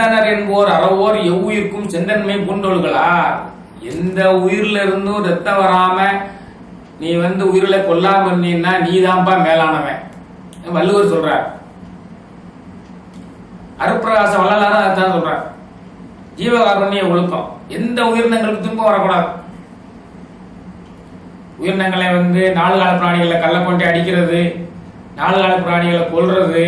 அந்தனர் என்போர் அறவோர் எவ்வுயிர்க்கும் செந்தன்மை பூண்டோள்களார். எந்த உயிர்ல இருந்தும் ரத்தம் வராம நீ உயிரில கொல்லாம இருந்தீன்னா நீதான்பா மேலானவன் வள்ளுவர் சொல்றார். அருட்பிரகாச வள்ளலாரும் அதான் சொல்றார். ஜீவகாருண்ய ஒழுக்கம், எந்த உயிரினங்களுக்கு துன்பம் வரக்கூடாது. உயிரினங்களை 4 கால பிராணிகளை கள்ள கொண்டு அடிக்கிறது, 4 கால பிராணிகளை கொல்றது,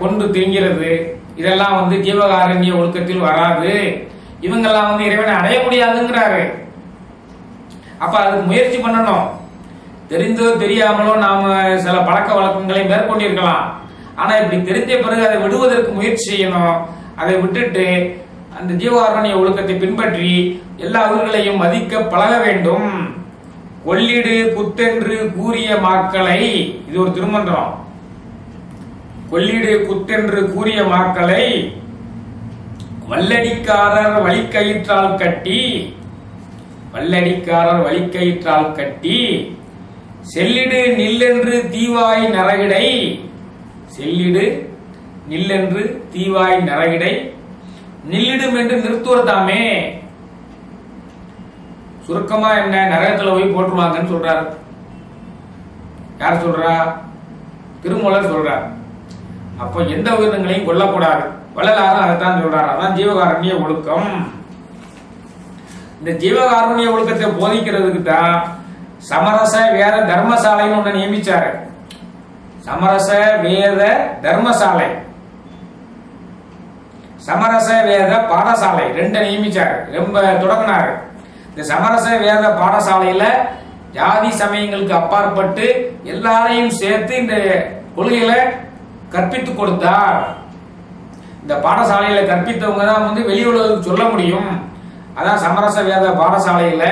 கொண்டு திங்கிறது, இதெல்லாம் ஜீவகாருண்ய ஒழுக்கத்தில் வராது. இவங்கெல்லாம் இறைவனை அடைய முடியாதுங்கிறாரு. அப்ப அதுக்கு முயற்சி பண்ணணும். தெரிந்தோ தெரியாமலோ நாம சில பழக்க வழக்கங்களை மேற்கொண்டிருக்கலாம். ஆனா இப்படி தெரிஞ்ச பிறகு அதை விடுவதற்கு முயற்சி செய்யணும். அதை விட்டுட்டு அந்த ஜீவகாருண்ய ஒழுக்கத்தை பின்பற்றி எல்லா உயிர்களையும் மதிக்க பழக வேண்டும். கொள்ளிடு குத்தென்று கூறிய மாக்களை, இது ஒரு திருமந்திரம். கொள்ளிடு குத்தென்று கூறிய மாக்களை வல்லடிக்காரர் வழிக்கயிற்றால் கட்டி, வல்லடிக்காரர் வழிக்கயிற்றால் கட்டி செல்லிடு நில்லென்று தீவாய் நரகிடை, செல்லிடு நில்லென்று தீவாய் நரகிடை நில்லிடும் என்று நிறுத்துவதாமே. சுருக்கமா என்ன, நரகத்துல போய் போட்டுருவாங்கன்னு சொல்றாரு. யார் சொல்றா? திருமூலர் சொல்றார். அப்ப எந்த உயிரினங்களையும் கொல்லக்கூடாது. வள்ளலாரும் அதைத்தான் சொல்றாரு. அதான் ஜீவகாருண்ய ஒழுக்கம். இந்த ஜீவகாருண்ய ஒழுக்கத்தை போதிக்கிறதுக்கு தான் சமரச வேத தர்மசாலைன்னு ஒண்ணு நியமிச்சாரு. சமரச வேத தர்மசாலை, சமரச வேத பாடசாலை 2 நியமிச்சாரு. ரொம்ப தொடங்கினாரு. இந்த சமரச வேத பாடசாலையில ஜாதி சமயங்களுக்கு அப்பாற்பட்டு எல்லாரையும் சேர்த்து இந்த கொள்கைகளை கற்பித்து கொடுத்தார். இந்த பாடசாலையில கற்பித்தவங்க தான் வெளி உலகுக்கு சொல்ல முடியும். அதான் சமரச வேத பாடசாலையில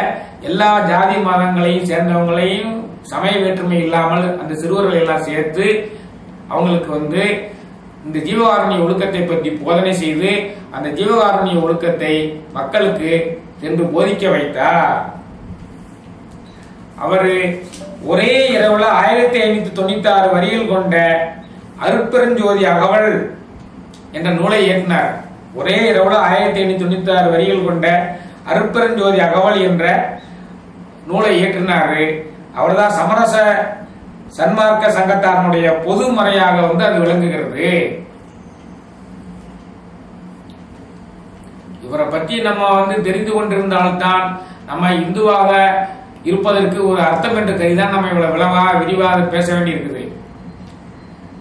எல்லா ஜாதி மதங்களையும் சேர்ந்தவங்களையும் சமய வேற்றுமை இல்லாமல் அந்த சிறுவர்களை எல்லாம் சேர்த்து அவங்களுக்கு இந்த ஜீவகாருண்ய ஒழுக்கத்தை பற்றி போதனை செய்து அந்த ஜீவகாருண்ய ஒழுக்கத்தை மக்களுக்கு சென்று போதிக்க வைத்தார். அவரு ஒரே இரவுல 1596 வரிகள் கொண்ட அருட்பெருஞ்சோதி அகவல் என்ற நூலை இயற்றினார். ஒரே இரவுல 1596 வரிகள் கொண்ட அருட்பெருஞ்சோதி அகவல் என்ற நூலை இயற்றினாரு. அவர்தான் சமரச சன்மார்க்க சங்கத்தாரனுடைய பொது முறையாக அது விளங்குகிறது. இவரை பற்றி நம்ம தெரிந்து கொண்டிருந்தால்தான் நம்ம இந்துவாக இருப்பதற்கு ஒரு அர்த்தம் என்ற கருதிதான் நம்ம இவ்வளவு விரிவாக பேச வேண்டி இருக்குது.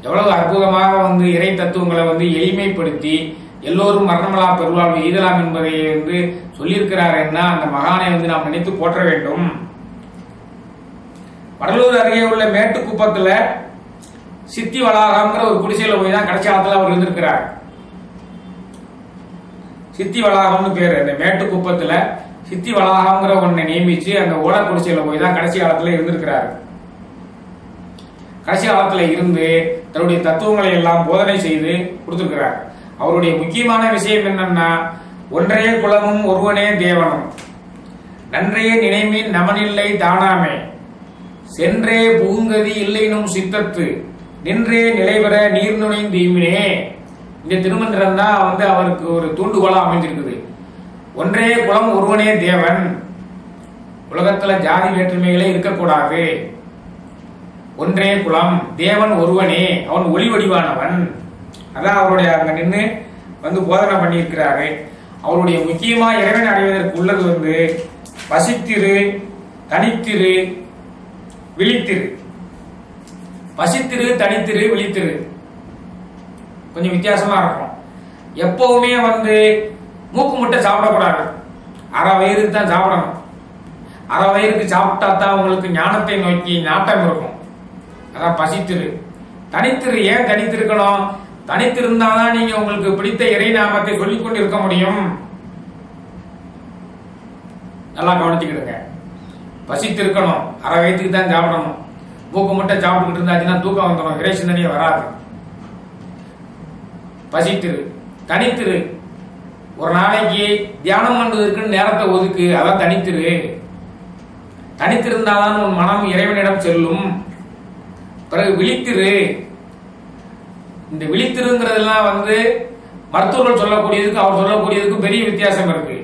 எவ்வளவு அற்புதமாக இறை தத்துவங்களை எளிமைப்படுத்தி எல்லோரும் மரணமலா பெருவாழ்வு எய்தலாம் என்பதை சொல்லியிருக்கிறாருன்னா அந்த மகானை நாம் நினைத்து போற்ற வேண்டும். வடலூர் அருகே உள்ள மேட்டுக்குப்பத்துல சித்தி வளாகம்ங்கிற ஒரு குடிசையில போய் தான் கடைசி காலத்துல அவர் இருந்திருக்கிறார். சித்தி வளாகம்னு பேரு. அந்த மேட்டுக்குப்பத்துல சித்தி வளாகம்ங்கிற ஒன்னை நியமிச்சு அந்த ஓட குடிசையில போய் தான் கடைசி காலத்துல இருந்திருக்கிறார். கடைசி காலத்துல இருந்து தன்னுடைய தத்துவங்களை எல்லாம் போதனை செய்து கொடுத்திருக்கிறார். அவருடைய முக்கியமான விஷயம் என்னன்னா, ஒன்றைய குலமும் ஒருவனே தேவனும், நன்றைய நினைமின் நமனில்லை தானாமே, சென்றே பூங்கதி இல்லைனும் சித்தத்து, நின்றே நிலைபெற நீர்நுனை தீமினே. இந்த திருமந்திரம் தான் அவருக்கு ஒரு தூண்டுகோலா அமைஞ்சிருக்குது. ஒன்றே குலம் ஒருவனே தேவன், உலகத்துல ஜாதி வேற்றுமைகளே இருக்கக்கூடாது. ஒன்றே குலம், தேவன் ஒருவனே, அவன் ஒளி வடிவானவன். அதான் அவருடைய அங்க நின்று போதனை பண்ணியிருக்கிறாரு. அவருடைய முக்கியமா இறைவன் அடைவதற்கு உள்ளது பசித்திரு, தனித்திரு, விழித்திரு. பசித்திரு, தனித்திரு, விழித்திரு கொஞ்சம் வித்தியாசமா இருக்கும். எப்பவுமே மூக்கு முட்டை சாப்பிடக்கூடாது. அரை வயிறுக்கு தான் சாப்பிடணும். அரை வயிறுக்கு சாப்பிட்டா தான் உங்களுக்கு ஞானத்தை நோக்கி நாட்டம் இருக்கும். அதான் பசித்திரு. தனித்திரு. ஏன் தனித்திருக்கணும்? தனித்திருந்தாதான் நீங்க உங்களுக்கு பிடித்த இறை நாமத்தை சொல்லிக் கொண்டு இருக்க முடியும். நல்லா கவனிச்சுக்கிடுங்க. பசித்திருக்கணும், அரை வயிற்றுக்கு தான் சாப்பிடணும். மூக்கு முட்டை சாப்பிட்டுக்கிட்டு இருந்தாச்சுன்னா தூக்கம் வந்துடும், இறை சிந்தனையே வராது. பசித்திரு. தனித்திரு. ஒரு நாளைக்கு தியானம் பண்றதுக்குன்னு நேரத்தை ஒதுக்கு, அதான் தனித்திரு. தனித்திருந்தாதான் உன் மனம் இறைவனிடம் செல்லும். பிறகு விழித்திரு. இந்த விழித்திருங்கிறதெல்லாம் மருத்துவர்கள் சொல்லக்கூடியதுக்கு அவர் சொல்லக்கூடியதுக்கும் பெரிய வித்தியாசம் இருக்கு.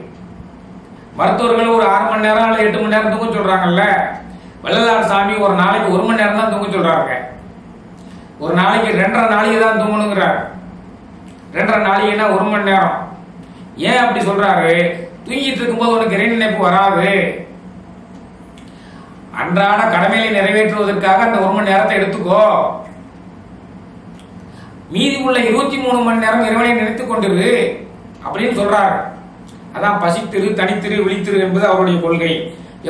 மருத்துவர்கள் ஒரு 6 மணி நேரம் 8 மணி நேரம் தூங்க சொல்றாங்கல்ல, வள்ளலார் சாமி ஒரு நாளைக்கு 1 மணி நேரம் தான் தூங்க சொல்றாங்க. ஒரு நாளைக்கு 2.5 நாளைக்கு தான் தூங்கணுங்கிறார். 2.5 நாளைக்குன்னா 1 மணி நேரம். ஏன் அப்படி சொல்றாரு? தூங்கிட்டு இருக்கும்போது உனக்கு இறை நினைப்பு வராது. அன்றாட கடமையை நிறைவேற்றுவதற்காக அந்த 1 மணி நேரத்தை எடுத்துக்கோ. மீதி உள்ள 23 மணி நேரம் இறைவனை நினைத்துக் கொண்டிரு அப்படின்னு சொல்றாரு. அதான் பசித்திரு, தனித்திரு, விழித்திரு என்பது அவருடைய கொள்கை.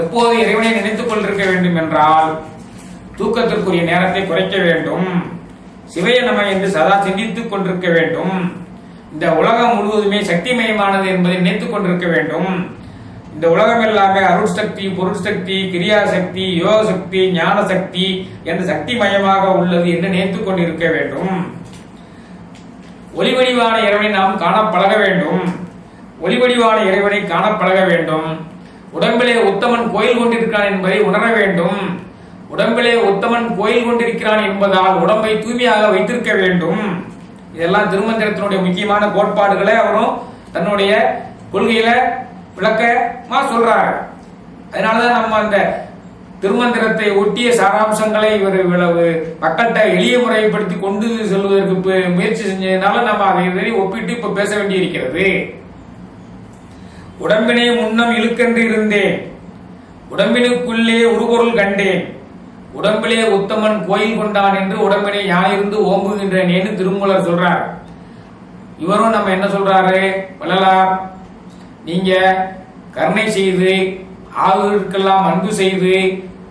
எப்போது இறைவனை நினைத்துக் கொண்டிருக்க வேண்டும் என்றால் தூக்கத்திற்குரிய நேரத்தை குறைக்க வேண்டும். சிவைய நம என்று சதா சிந்தித்துக் கொண்டிருக்க வேண்டும். இந்த உலகம் முழுவதுமே சக்திமயமானது என்பதை நினைத்துக் கொண்டிருக்க வேண்டும். இந்த உலகம் எல்லாமே அருள் சக்தி, பொருள் சக்தி, கிரியா சக்தி, யோக சக்தி, ஞான சக்தி என்ற சக்தி மயமாக உள்ளது என்று நினைத்துக் கொண்டிருக்க வேண்டும். ஒளிவடிவான இறைவனை நாம் காண பழக வேண்டும். ஒளிவடிவான இறைவனை காண பழக வேண்டும். உடம்பிலே உத்தமன் கோயில் கொண்டிருக்கிறான் என்பதை உணர வேண்டும். உடம்பிலே உத்தமன் கோயில் கொண்டிருக்கிறான் என்பதால் உடம்பை தூய்மையாக வைத்திருக்க வேண்டும். இதெல்லாம் திருமந்திரத்தினுடைய முக்கியமான கோட்பாடுகளை அவரும் தன்னுடைய கொள்கையில விளக்கமா சொல்றாரு. அதனாலதான் நம்ம அந்த திருமந்திரத்தை ஒட்டிய சாராம்சங்களை இவர் இவ்வளவு மக்கள்கிட்ட எளிய முறைப்படுத்தி கொண்டு செல்வதற்கு முயற்சி செஞ்சதுனால நம்ம அதை ஒப்பிட்டு இப்ப பேச வேண்டியிருக்கிறது. உடம்பினை முன்னம் இழுக்கென்று இருந்தேன், உடம்பினுக்குள்ளே உருபொருள் கண்டேன், உடம்பிலே உத்தமன் கோயில் கொண்டான் என்று உடம்பினை யானிருந்து ஓம்புகின்றேன்னு திருமூலர் சொல்றார். இவரும் நம்ம என்ன சொல்றாரு? வள்ளலார், நீங்க கருணை செய்து ஆளுகளுக்கெல்லாம் அன்பு செய்து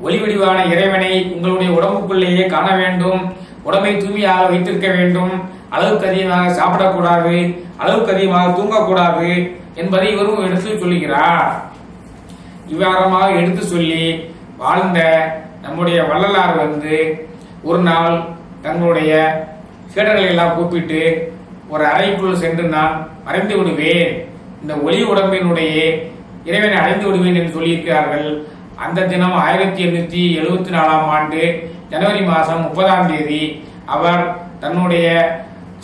ஒளிவடிவான இறைவனை உங்களுடைய உடம்புக்குள்ளேயே காண வேண்டும். உடம்பை தூய்மையாக வைத்திருக்க வேண்டும். அளவுக்கு அதிகமாக சாப்பிடக்கூடாது, அளவுக்கு அதிகமாக தூங்கக்கூடாது என்பதை இவரும் எடுத்து சொல்லுகிறார். இவ்வாறமாக எடுத்து சொல்லி வாழ்ந்த நம்முடைய வள்ளலார் ஒரு நாள் தங்களுடைய சீடர்களை எல்லாம் கூப்பிட்டு ஒரு அறைக்குள் சென்று நான் மறைந்து விடுவேன், இந்த ஒளி உடம்பினுடைய இறைவனை அடைந்து விடுவேன் என்று சொல்லியிருக்கிறார்கள். அந்த தினம் 1874ஆம் ஆண்டு ஜனவரி மாதம் 30ஆம் தேதி அவர் தன்னுடைய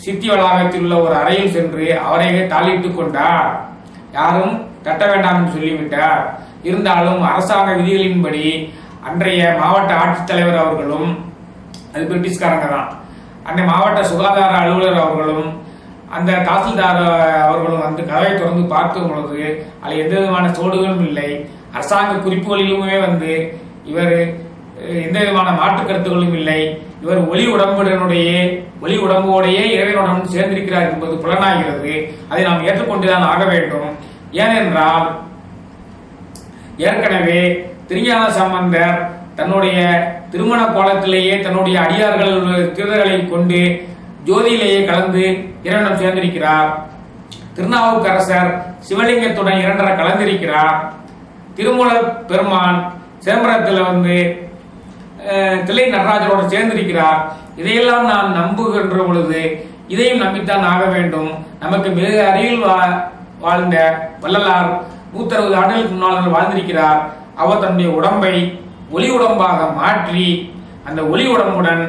சித்தி வளாகத்தில் உள்ள ஒரு அறையில் சென்று அவரையே தாளிட்டுக் கொண்டார். யாரும் தட்ட வேண்டாம் என்று சொல்லிவிட்டார். இருந்தாலும் அரசாங்க விதிகளின்படி அன்றைய மாவட்ட ஆட்சித்தலைவர் அவர்களும், அது பிரிட்டிஷ்காரங்க தான், அன்றைய மாவட்ட சுகாதார அலுவலர் அவர்களும் அந்த தாசில்தார் அவர்களும் கதவை திறந்து பார்க்கும் பொழுது அதில் எந்த விதமான சோடுகளும் இல்லை. அரசாங்க குறிப்புகளிலுமே இவர் எந்த விதமான மாற்று கருத்துகளும் இல்லை. இவர் ஒளி உடம்போடையே இறைவனுடன் சேர்ந்திருக்கிறார் என்பது புலனாகிறது. அதை நாம் ஏற்றுக்கொண்டுதான் ஆக வேண்டும். ஏனென்றால் ஏற்கனவே திருஞான சம்பந்தர் தன்னுடைய திருமண கோலத்திலேயே தன்னுடைய அடியார்கள் திருடர்களை கொண்டு ஜோதியிலேயே கலந்து இறைவனுடன் சேர்ந்திருக்கிறார். திருநாவுக்கரசர் சிவலிங்கத்துடன் 2.5 கலந்திருக்கிறார். திருமூல பெருமான் சிதம்பரத்தில் தில்லை நடராஜரோடு சேர்ந்திருக்கிறார். இதையெல்லாம் நாம் நம்புகின்ற பொழுது இதையும் நம்பித்தான் ஆக வேண்டும். நமக்கு மிக அருகில் வாழ்ந்த வள்ளலார் 160 ஆண்டுகளுக்கு முன்னால் வாழ்ந்திருக்கிறார். அவர் தன்னுடைய உடம்பை ஒளி உடம்பாக மாற்றி அந்த ஒளி உடம்புடன்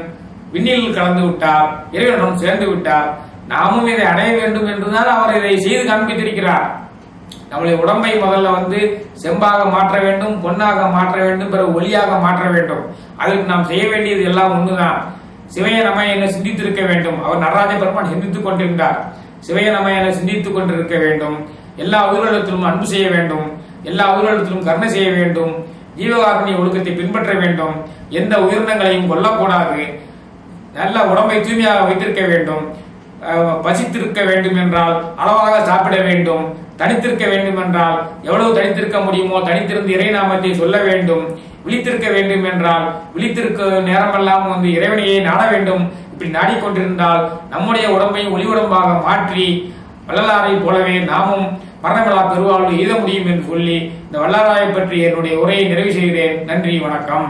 விண்ணில் கலந்து விட்டார், இறைவனுடன் சேர்ந்து விட்டார். நாமும் இதை அடைய வேண்டும் என்றுதான் அவர் இதை செய்து காண்பித்திருக்கிறார். நம்முடைய உடம்பை முதல்ல செம்பாக மாற்ற வேண்டும், பொன்னாக மாற்ற வேண்டும், பிறகு ஒளியாக மாற்ற வேண்டும். அதற்கு நாம் செய்ய வேண்டியது எல்லாம் ஒண்ணுதான். சிவைய நம என சிந்தித்திருக்க வேண்டும். அவர் நடராஜ பெருமான் சிந்தித்துக் கொண்டிருந்தார். சிவைய நம என சிந்தித்துக் கொண்டிருக்க வேண்டும். எல்லா உயிரிழத்திலும் அன்பு செய்ய வேண்டும், எல்லா உயிரிழத்திலும் கருணை செய்ய வேண்டும், ஜீவகாருண்ய ஒழுக்கத்தை பின்பற்ற வேண்டும், எந்த உயிரினங்களையும் கொல்லக்கூடாது, நல்ல உடம்பை தூய்மையாக வைத்திருக்க வேண்டும், பசித்திருக்க வேண்டும் என்றால் அளவாக சாப்பிட வேண்டும், தனித்திருக்க வேண்டும் என்றால் எவ்வளவு தனித்திருக்க முடியுமோ தனித்திருந்து இறைநாமத்தை சொல்ல வேண்டும், விழித்திருக்க வேண்டும் என்றால் விழித்திருக்க நேரமெல்லாம் இறைவனையை நாட வேண்டும். இப்படி நாடிக்கொண்டிருந்தால் நம்முடைய உடம்பை ஒளி உடம்பாக மாற்றி வள்ளலாரை போலவே நாமும் மரணமில்லா பெருவாழ்வு எய்த முடியும் என்று சொல்லி இந்த வள்ளலாரை பற்றி என்னுடைய உரையை நிறைவு செய்கிறேன். நன்றி, வணக்கம்.